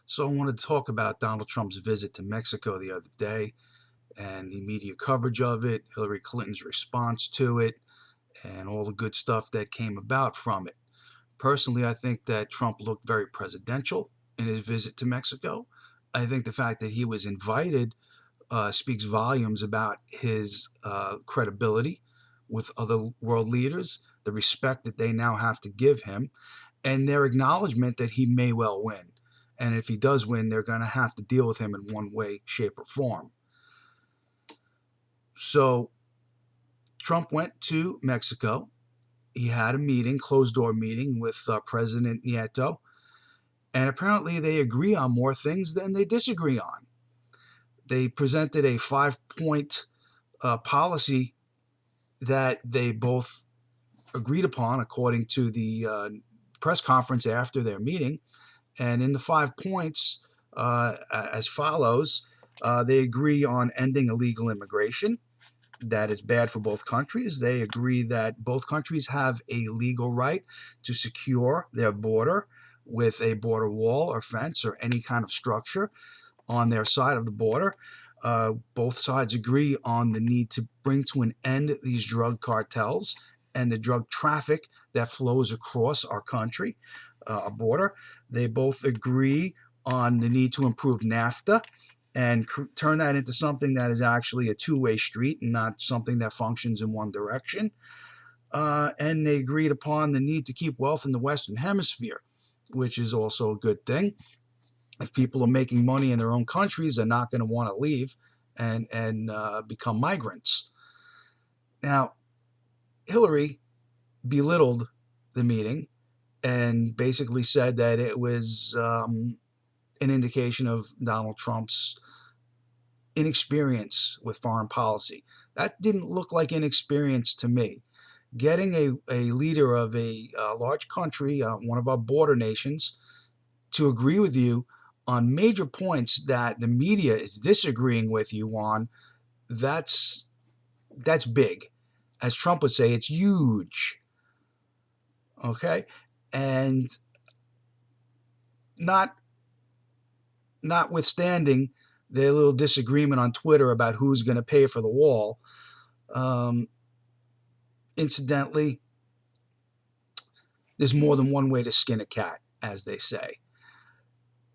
So I wanted to talk about Donald Trump's visit to Mexico the other day and the media coverage of it, Hillary Clinton's response to it, and all the good stuff that came about from it. Personally, I think that Trump looked very presidential in his visit to Mexico. I think the fact that he was invited speaks volumes about his credibility with other world leaders, the respect that they now have to give him, and their acknowledgement that he may well win. And if he does win, they're going to have to deal with him in one way, shape, or form. So Trump went to Mexico. He had a meeting, closed door meeting with President Nieto. And apparently they agree on more things than they disagree on. They presented a 5-point policy that they both agreed upon, according to the press conference after their meeting. And in the 5 points, as follows, they agree on ending illegal immigration. That is bad for both countries. They agree that both countries have a legal right to secure their border with a border wall or fence or any kind of structure on their side of the border. Both sides agree on the need to bring to an end these drug cartels and the drug traffic that flows across our country, our border. They both agree on the need to improve NAFTA and turn that into something that is actually a two-way street and not something that functions in one direction. And they agreed upon the need to keep wealth in the Western Hemisphere, which is also a good thing. If people are making money in their own countries, they're not going to want to leave and become migrants. Now, Hillary belittled the meeting and basically said that it was an indication of Donald Trump's inexperience with foreign policy. That didn't look like inexperience to me. Getting a leader of a large country, one of our border nations, to agree with you on major points that the media is disagreeing with you on, that's big. As Trump would say, it's huge. Okay? And notwithstanding their little disagreement on Twitter about who's going to pay for the wall, incidentally, there's more than one way to skin a cat, as they say.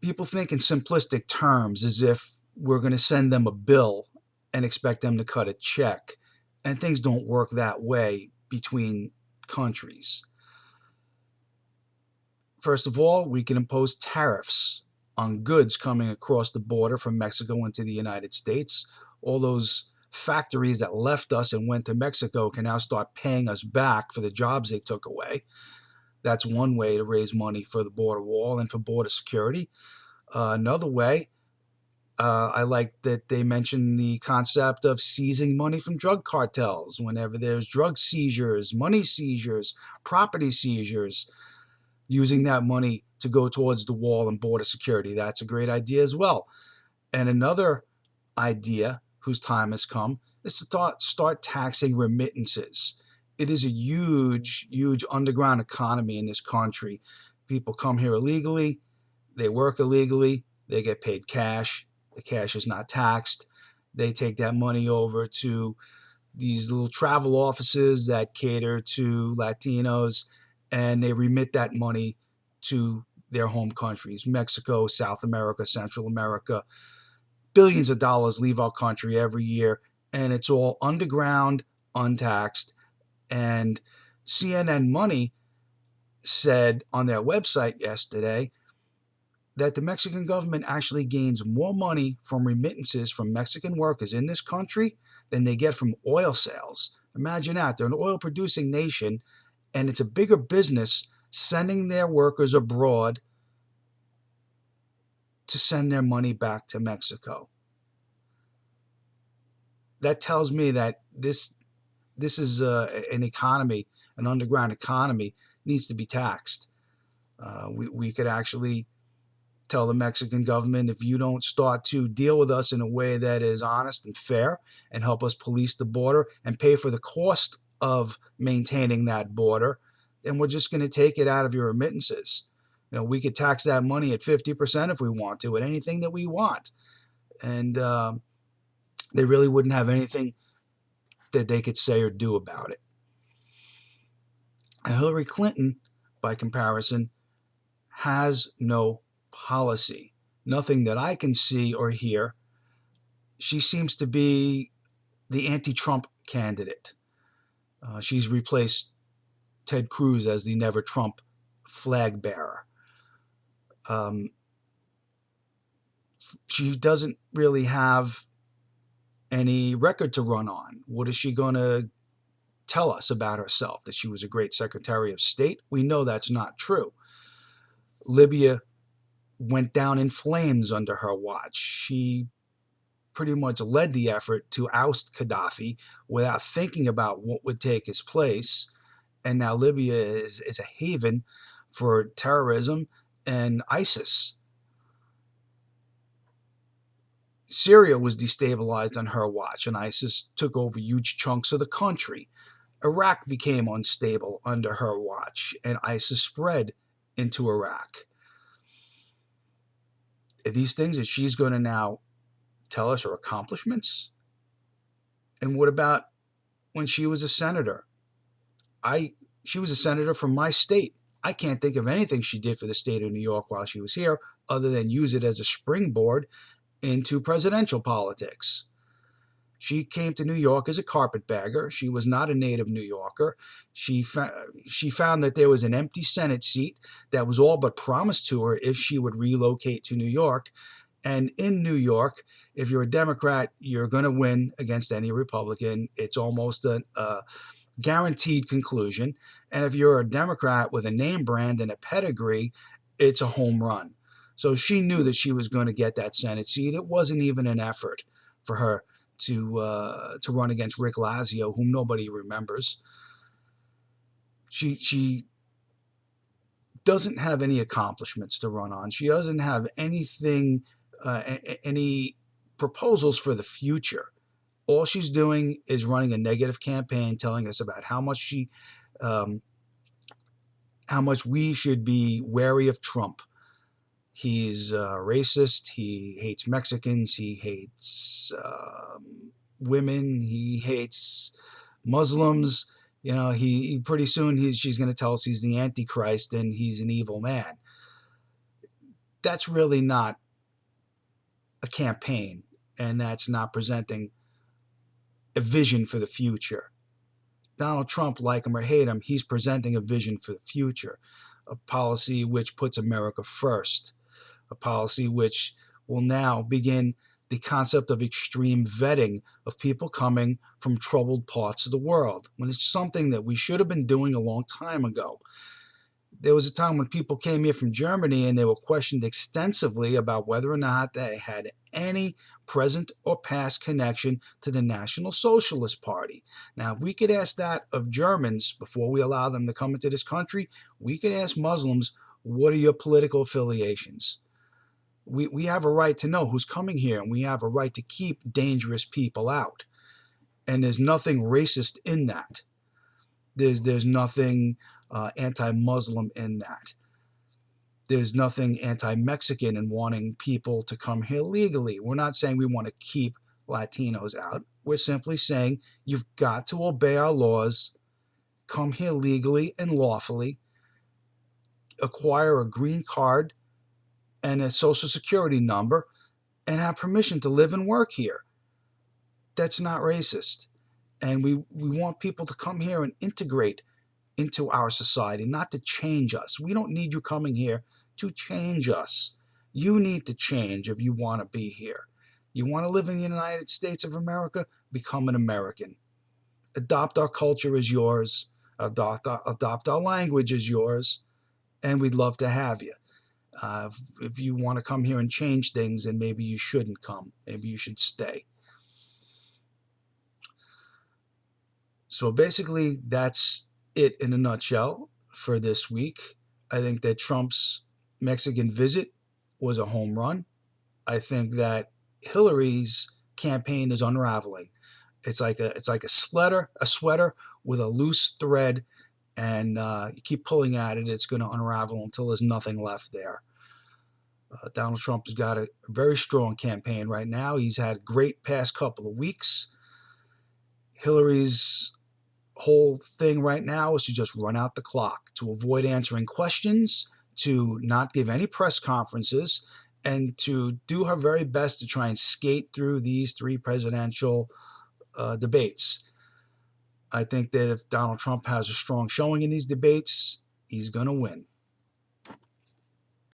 People think in simplistic terms as if we're going to send them a bill and expect them to cut a check. And things don't work that way between countries. First of all, we can impose tariffs on goods coming across the border from Mexico into the United States. All those factories that left us and went to Mexico can now start paying us back for the jobs they took away. That's one way to raise money for the border wall and for border security. Another way, I like that they mention the concept of seizing money from drug cartels. Whenever there's drug seizures, money seizures, property seizures, using that money to go towards the wall and border security. That's a great idea as well. And another idea whose time has come is to start taxing remittances. It is a huge, huge underground economy in this country. People come here illegally, they work illegally, they get paid cash. The cash is not taxed. They take that money over to these little travel offices that cater to Latinos, and they remit that money to their home countries, Mexico, South America, Central America. Billions of dollars leave our country every year, and it's all underground, untaxed. And CNN Money said on their website yesterday that the Mexican government actually gains more money from remittances from Mexican workers in this country than they get from oil sales. Imagine that. They're an oil-producing nation, and it's a bigger business sending their workers abroad to send their money back to Mexico. That tells me that this is an economy, an underground economy, needs to be taxed. We could actually tell the Mexican government, if you don't start to deal with us in a way that is honest and fair and help us police the border and pay for the cost of maintaining that border, then we're just going to take it out of your remittances. We could tax that money at 50% if we want to, at anything that we want. And they really wouldn't have anything that they could say or do about it. And Hillary Clinton, by comparison, has no policy. Nothing that I can see or hear. She seems to be the anti-Trump candidate. She's replaced Ted Cruz as the Never Trump flag bearer. She doesn't really have any record to run on. What is she going to tell us about herself? That she was a great Secretary of State? We know that's not true. Libya went down in flames under her watch. She pretty much led the effort to oust Gaddafi without thinking about what would take his place. And now Libya is a haven for terrorism and ISIS. Syria was destabilized on her watch, and ISIS took over huge chunks of the country. Iraq became unstable under her watch, and ISIS spread into Iraq. These things that she's going to now tell us are accomplishments? And what about when she was a senator? She was a senator from my state. I can't think of anything she did for the state of New York while she was here other than use it as a springboard into presidential politics. She came to New York as a carpetbagger. She was not a native New Yorker. She found that there was an empty Senate seat that was all but promised to her if she would relocate to New York. And in New York, if you're a Democrat, you're going to win against any Republican. It's almost a guaranteed conclusion. And if you're a Democrat with a name brand and a pedigree, it's a home run. So she knew that she was going to get that Senate seat. It wasn't even an effort for her to run against Rick Lazio, whom nobody remembers. She doesn't have any accomplishments to run on. She doesn't have anything, any proposals for the future. All she's doing is running a negative campaign, telling us about how much we should be wary of Trump. He's racist. He hates Mexicans. He hates women. He hates Muslims. He pretty soon she's going to tell us he's the Antichrist and he's an evil man. That's really not a campaign, and that's not presenting a vision for the future. Donald Trump, like him or hate him, he's presenting a vision for the future, a policy which puts America first, a policy which will now begin the concept of extreme vetting of people coming from troubled parts of the world, when it's something that we should have been doing a long time ago. There was a time when people came here from Germany and they were questioned extensively about whether or not they had any present or past connection to the National Socialist Party. Now, if we could ask that of Germans before we allow them to come into this country, we could ask Muslims, what are your political affiliations? We have a right to know who's coming here, and we have a right to keep dangerous people out. And there's nothing racist in that. There's nothing anti-Muslim in that. There's nothing anti-Mexican in wanting people to come here legally. We're not saying we want to keep Latinos out. We're simply saying you've got to obey our laws, come here legally and lawfully, acquire a green card and a social security number, and have permission to live and work here. That's not racist. And we want people to come here and integrate into our society, not to change us. We don't need you coming here to change us. You need to change if you want to be here. You want to live in the United States of America? Become an American. Adopt our culture as yours. Adopt our language as yours. And we'd love to have you. If you want to come here and change things, then maybe you shouldn't come. Maybe you should stay. So basically, that's it in a nutshell for this week. I think that Trump's Mexican visit was a home run. I think that Hillary's campaign is unraveling. It's like a sweater with a loose thread, and you keep pulling at it, it's going to unravel until there's nothing left there. Donald Trump has got a very strong campaign right now. He's had a great past couple of weeks. Hillary's whole thing right now is to just run out the clock, to avoid answering questions, to not give any press conferences, and to do her very best to try and skate through these three presidential debates. I think that if Donald Trump has a strong showing in these debates, he's going to win.